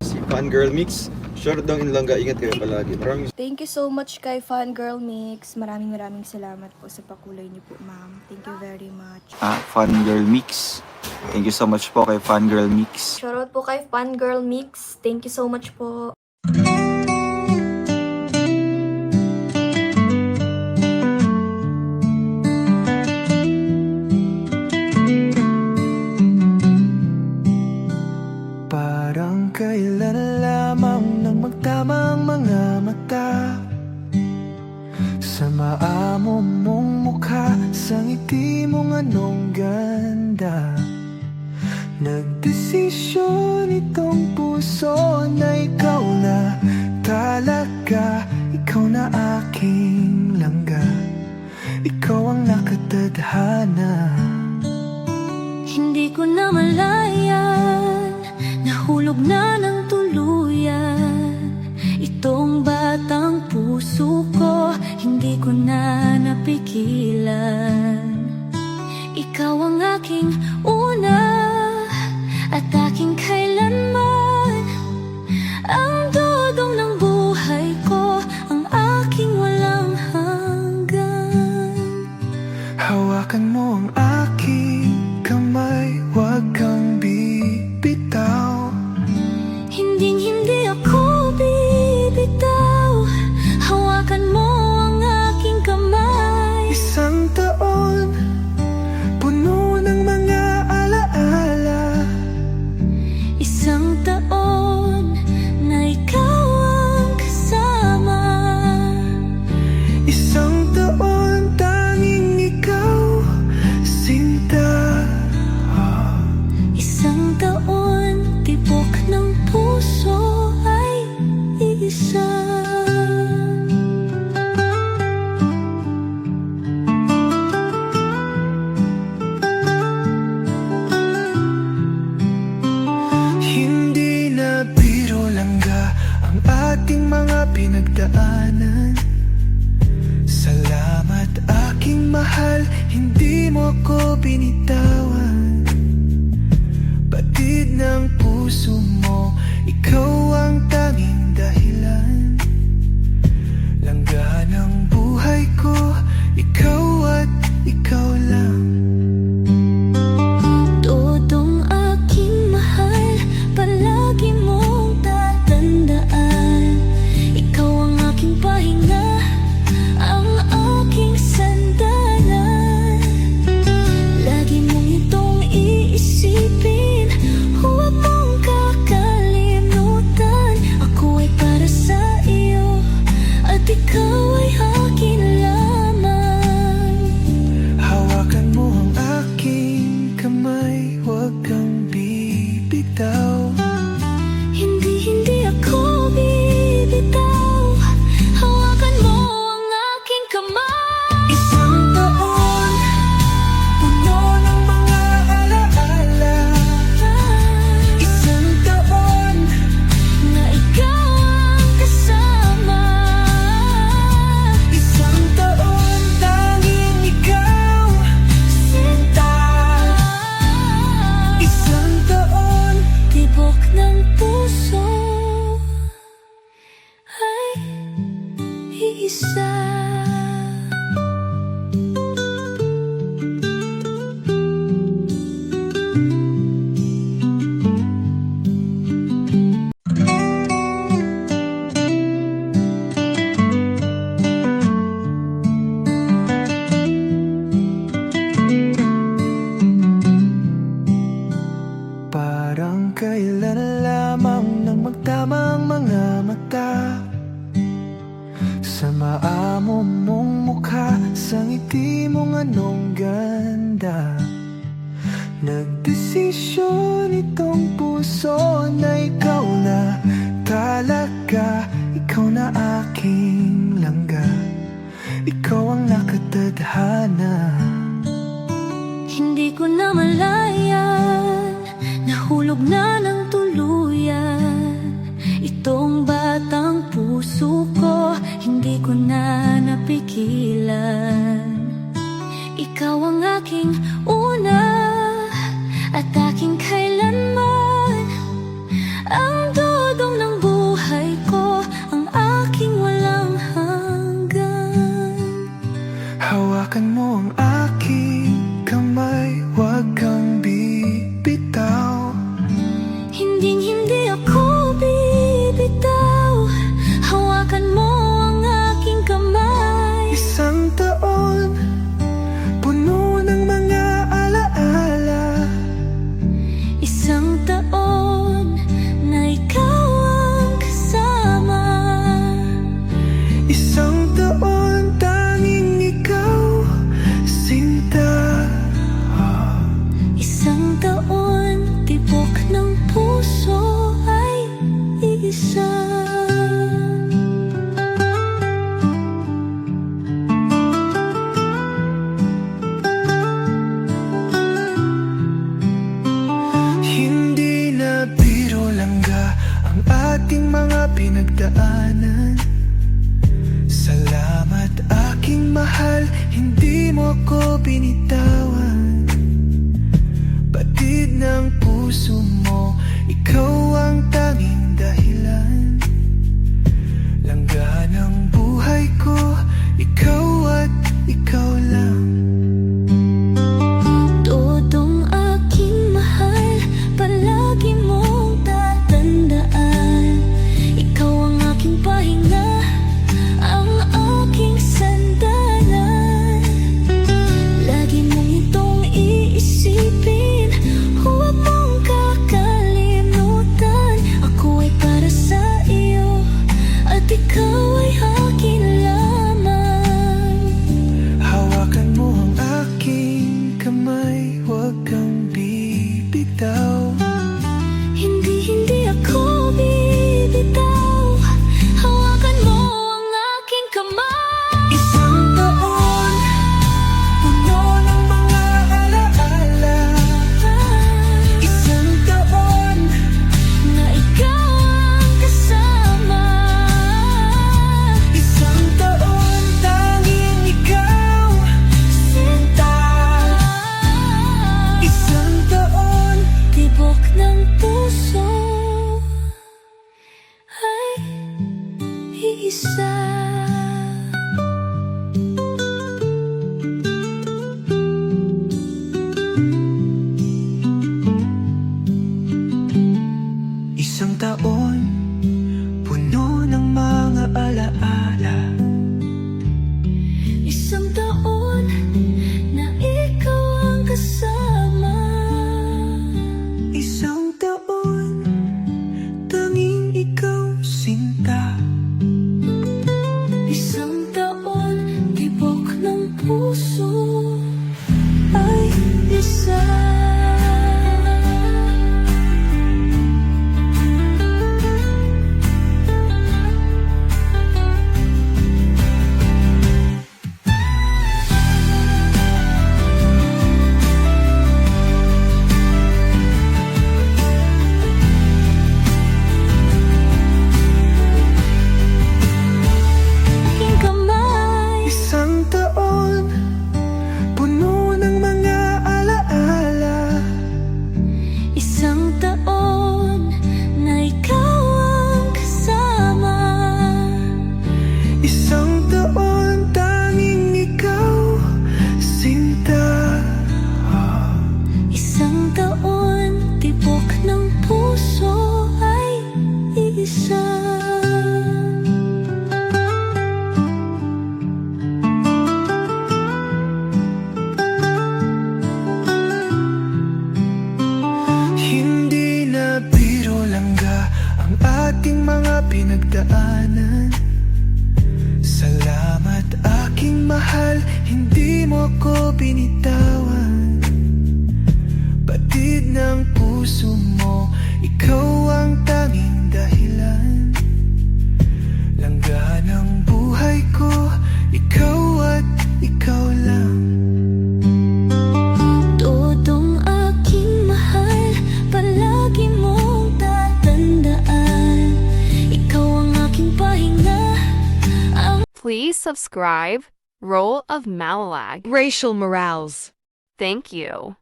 Si Fangirl Mix. Short daw in Langga. Ingat kayo palagi. Maraming Thank you so much kay Fangirl Mix. Maraming salamat po sa pakulay niyo po, ma'am. Thank you very much. Fangirl Mix. Thank you so much po kay Fangirl Mix. Shoutout po kay Fangirl Mix. Thank you so much po. Parang kailan lamang nang magtamang mga mata sa maamo mong mukha, sa ngiti mong anong ganda. Nagdesisyon itong puso na ikaw na talaga. Ikaw na aking langga, ikaw ang nakatadhana. Hindi ko na malayan, nahulog na ng tuluyan itong batang puso ko, hindi ko na napigilan. Ikaw ang aking una at aking kailanman, ang dudong ng buhay ko, ang aking walang hanggan. Hawakan mo ang aking kamay, huwag kang bibitaw. Hindi ako bibitaw, hawakan mo ang aking kamay. Isang taon, puno ng mga alaala. Isang taon na ikaw ang kasama. Isang taon, tanging ikaw, sinta. Isang taon, tibok ng puso ay isa. Hindi na biro langga ang ating mga pinagdaanan. Salamat aking mahal, hindi mo ko binitawan. Batid ng puso mo, ikaw ang tanging dahilan. Langga ng buhay ko, ikaw at ikaw lang. Todong aking mahal, palagi mong tatandaan. Ikaw ang aking pahinga, ang aking sandalan. Lagi mong itong iisipin, huwag mong kakalimutan. Ako ay para sa iyo, at ikaw ay akin lamang. Hawakan mo ang aking kamay, huwag kang bibitaw. Hindi ako bibitaw, hawakan mo ang aking kamay. Isang taon, puno ng mga alaala. Isang taon, Na ikaw ang kasama. isang taon, tanging ikaw, sinta. Isang taon, Tibok ng puso ay iisa. parang kailan lamang nang magtamang mga mata sa maamo mong mukha, sa ngiti mong anong ganda. Nagdesisyon itong puso na ikaw na talaga. Ikaw na aking langga, ikaw ang nakatadhana. Hindi ko na malayan, nahulog na ng tuluyan itong batang puso ko, hindi ko na napigilan. Ikaw ang aking una at aking kailanman, ang mga pinagdaanan. Salamat aking mahal, hindi mo ko binitawan. Batid ng puso mo, ikaw ang tanging dahilan. Langga ng buhay ko, ikaw at ikaw lang. Todong aking mahal, palagi mong tatandaan. Ikaw ang aking pahinga, ang aking sandalan. Lagi mong itong iisipin, huwag mong kakalimutan. Ako ay para sa iyo, at ikaw ay akin lamang. Hawakan mo ang aking kamay, huwag kang bibitaw. Hindi ako bibitaw. Hawakan mo ang aking kamay. Isang taon, puno ng mga alaala. Isang taon, Na ikaw ang kasama. isang taon, tanging ikaw, sinta. Isang taon, Tibok ng puso ay iisa. isang taon, puno ng mga alaala. Isang taon na ikaw ang kasama. Isang taon, tanging ikaw, sinta. Isang taon, tibok ng puso ay isa. Aking kamay. Isang taon, puno ng mga alaala. Isang taon na ikaw ang kasama. Isang taon, tanging ikaw, sinta. Isang taon, tibok ng puso ay isa. Hindi na biro langga ang ating mga pinagdaanan. Salamat aking mahal, hindi mo ko binitawan. Batid ng puso mo, ikaw ang tanging dahilan. Langga ng buhay ko, ikaw at ikaw lang. Todong aking mahal, palagi mong tatandaan. Ikaw ang aking pahinga, ang Please subscribe Role of Malalag. Racial Morales. Thank you.